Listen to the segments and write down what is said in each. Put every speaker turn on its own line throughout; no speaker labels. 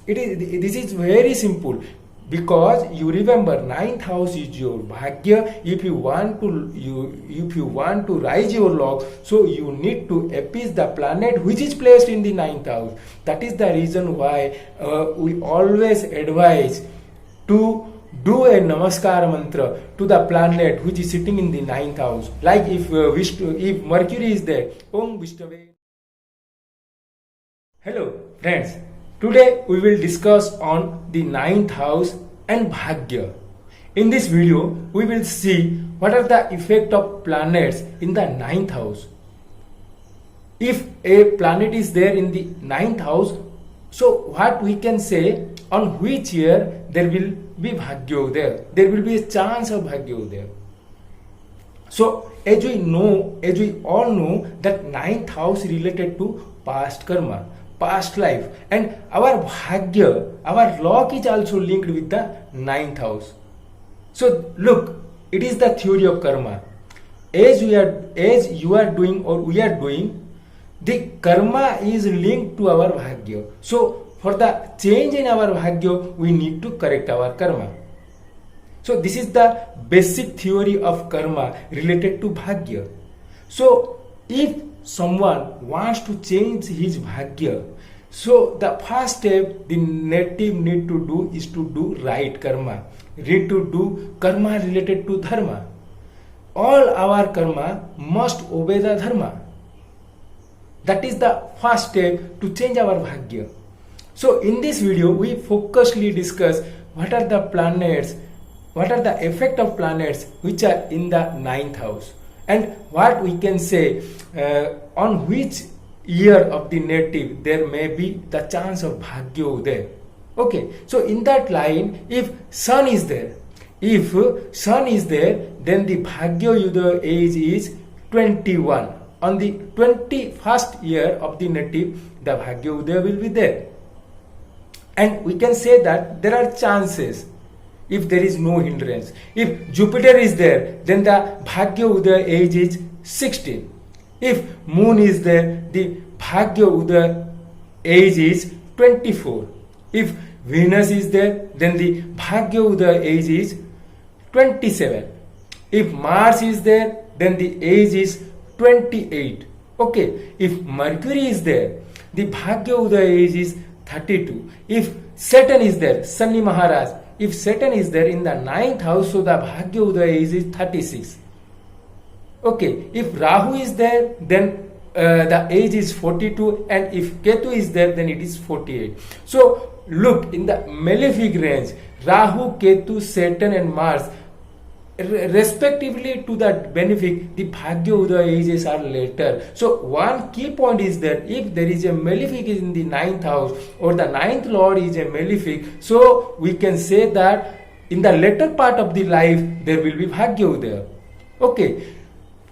This is very simple, because you remember ninth house is your bhagya. If you want to rise your log, so you need to appease the planet which is placed in the ninth house. That is the reason why we always advise to do a namaskar mantra to the planet which is sitting in the ninth house. Like if Mercury is there, Om Vishnave. Hello friends, today we will discuss on the ninth house and bhagya. In this video, we will see what are the effect of planets in the ninth house. If a planet is there in the ninth house, so what we can say, on which year there will be bhagya there. There will be a chance of bhagya there. So as we all know that ninth house related to past karma, past life, and our bhagya, our luck is also linked with the ninth house. So look, it is the theory of karma. As you are doing or we are doing, the karma is linked to our bhagya. So for the change in our bhagya, we need to correct our karma. So this is the basic theory of karma related to bhagya. So if someone wants to change his bhagya, so the first step the native need to do is to do right karma, need to do karma related to dharma. All our karma must obey the dharma. That is the first step to change our bhagya. So in this video we focusedly discuss what are the planets, what are the effect of planets which are in the ninth house, and what we can say on which year of the native there may be the chance of bhagya there. Okay, so in that line, if sun is there, then the bhagya yuda age is 21. On the 21st year of the native, the bhagya udaya will be there. And we can say that there are chances if there is no hindrance. If Jupiter is there, then the bhagya udaya age is 16. If moon is there, the bhagya udaya age is 24. If Venus is there, then the bhagya udaya age is 27. If Mars is there, then the age is 28. Okay, if Mercury is there, the bhagya udaya age is 32. If Saturn is there, Sunny Maharaj, if Saturn is there in the ninth house, so the bhagya udaya age is 36. Okay, if Rahu is there, then the age is 42, and if Ketu is there, then it is 48. So look, in the malefic range, Rahu, Ketu, Saturn and Mars, respectively to the benefic, the bhagya udaya ages are later. So one key point is that if there is a malefic in the ninth house, or the ninth lord is a malefic, so we can say that in the later part of the life there will be bhagya udaya. Okay,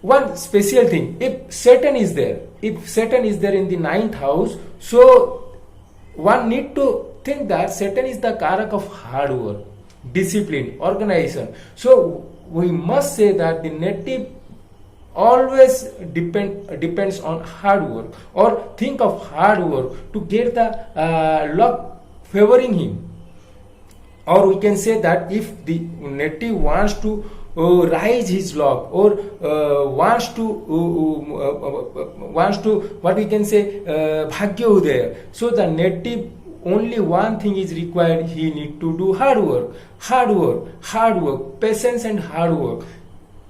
one special thing, if Saturn is there in the ninth house, so one need to think that Saturn is the karak of hard work, discipline, organization. So we must say that the native always depends on hard work, or think of hard work to get the luck favoring him. Or we can say that if the native wants to rise his luck, or wants to what we can say bhagya udaya, so the native only one thing is required, he need to do hard work, patience and hard work,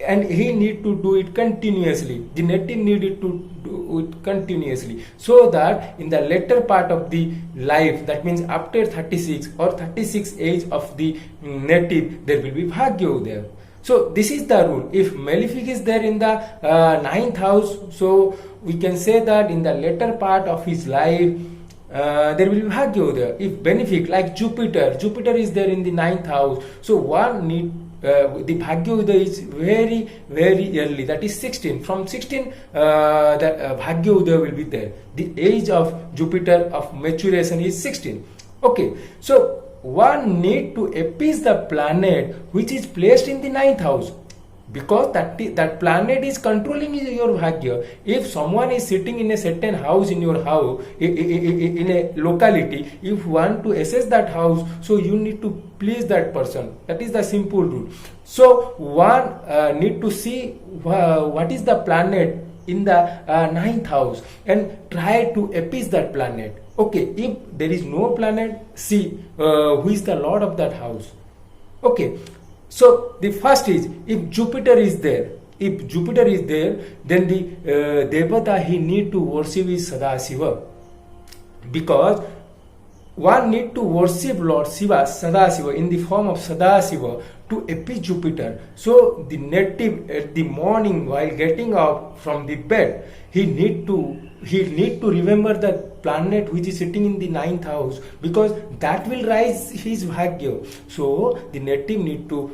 and he need to do it continuously. The native needed to do it continuously, so that in the later part of the life, that means after 36 or 36 age of the native, there will be bhagya udaya. So this is the rule. If malefic is there in the ninth house, so we can say that in the later part of his life there will be bhagya udaya. If benefic, like Jupiter is there in the ninth house, so one need the bhagya udaya is very very early, that is 16. From 16 the bhagya udaya will be there. The age of Jupiter of maturation is 16. Okay, so one need to appease the planet which is placed in the ninth house. because that planet is controlling your bhagya. If someone is sitting in a certain house in your house, in a locality, if you want to assess that house, so you need to please that person. That is the simple rule. So one need to see what is the planet in the ninth house and try to appease that planet. Okay, if there is no planet, see who is the lord of that house. Okay, so the first is, if Jupiter is there, then the Devata he need to worship is Sadasiva, because one need to worship Lord Shiva, Sadasiva, in the form of Sadasiva to appease Jupiter. So the native at the morning while getting up from the bed, he need to remember the planet which is sitting in the ninth house, because that will rise his bhagya. So the native need to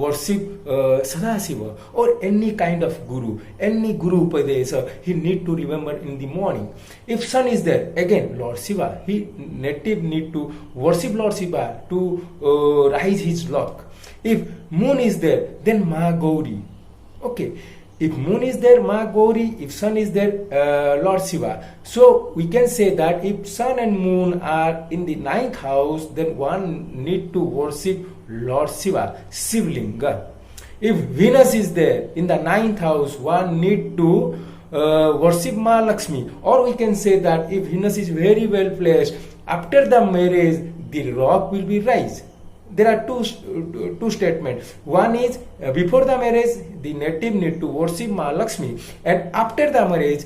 worship Sadasiva or any kind of guru, any guru upadesa he need to remember in the morning. If sun is there, again Lord Shiva, he native need to worship Lord Shiva to rise his luck. If moon is there, then Ma Gauri. Okay, if moon is there, Ma Gauri. If sun is there, Lord Shiva. So we can say that if sun and moon are in the ninth house, then one need to worship Lord Shiva, Shivlinga. If Venus is there in the ninth house, one need to worship Ma Lakshmi. Or we can say that if Venus is very well placed, after the marriage, the rock will be rise. There are two statements. One is before the marriage, the native need to worship Ma Lakshmi, and after the marriage,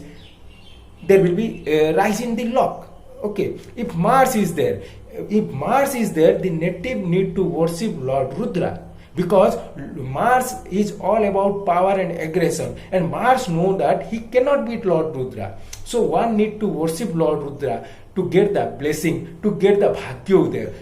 there will be rise in the lock. Okay. If Mars is there, the native need to worship Lord Rudra, because Mars is all about power and aggression, and Mars know that he cannot beat Lord Rudra. So one need to worship Lord Rudra to get the blessing, to get the bhagya there.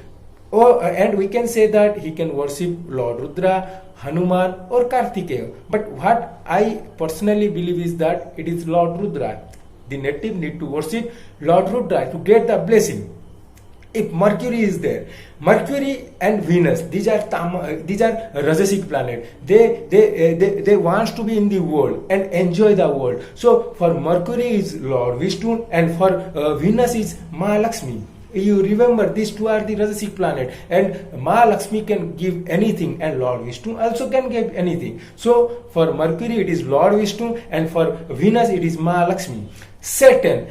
And we can say that he can worship Lord Rudra, Hanuman or Kartikeya. But what I personally believe is that it is Lord Rudra. The native need to worship Lord Rudra to get the blessing. If Mercury is there, Mercury and Venus, these are Rajasic planet. They want to be in the world and enjoy the world. So for Mercury is Lord Vishnu, and for Venus is Ma Lakshmi. You remember these two are the Rajasic planet, and Ma Lakshmi can give anything, and Lord Vishnu also can give anything. So for Mercury it is Lord Vishnu, and for Venus it is Ma Lakshmi. Saturn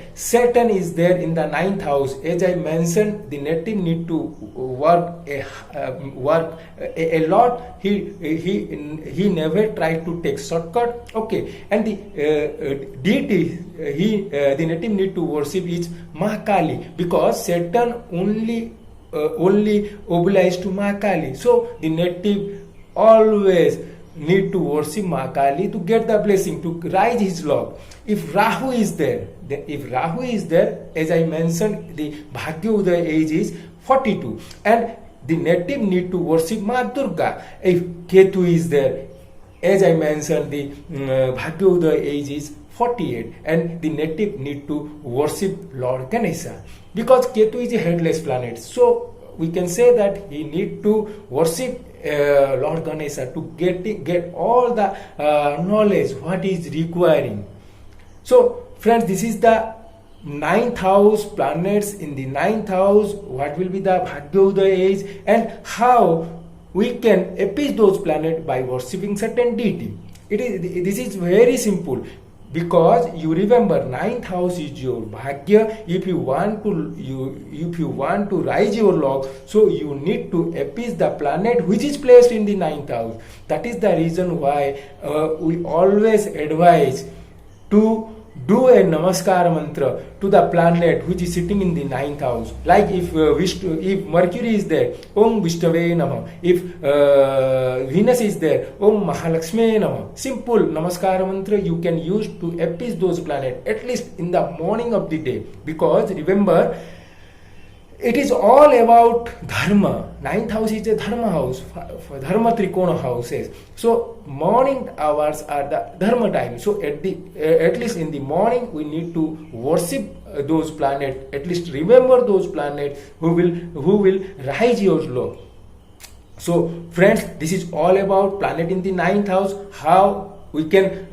is there in the ninth house. As I mentioned, the native need to work a lot. He never tried to take shortcut. Okay, and the deity the native need to worship is Mahakali, because Saturn only obliged to Mahakali. So the native always need to worship Mahakali to get the blessing, to rise his luck. If Rahu is there, as I mentioned, the Bhagya Udaya age is 42, and the native need to worship Ma Durga. If Ketu is there, as I mentioned, the Bhagya Udaya age is 48, and the native need to worship Lord Ganesha, because Ketu is a headless planet. So we can say that he need to worship Lord Ganesha to get all the knowledge what he is requiring. So friends, this is the ninth house, planets in the ninth house, what will be the Bhagya Udaya age, and how we can appease those planets by worshipping certain deity. This is very simple, because you remember ninth house is your Bhagya. If you want to rise your luck, so you need to appease the planet which is placed in the ninth house. That is the reason why we always advise to do a namaskar mantra to the planet which is sitting in the ninth house. Like if Mercury is there, Om Vishnave Namah. If Venus is there, Om Mahalakshmi Namah. Simple namaskar mantra you can use to appease those planets, at least in the morning of the day. Because remember, it is all about dharma. Ninth house is a dharma house, dharma trikona houses. So morning hours are the dharma time. So at least in the morning we need to worship those planets. At least remember those planets who will rise your law. So friends, this is all about planet in the ninth house, how we can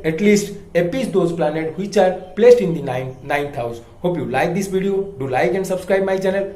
at least appease those planets which are placed in the ninth house. Hope you like this video. Do like and subscribe my channel.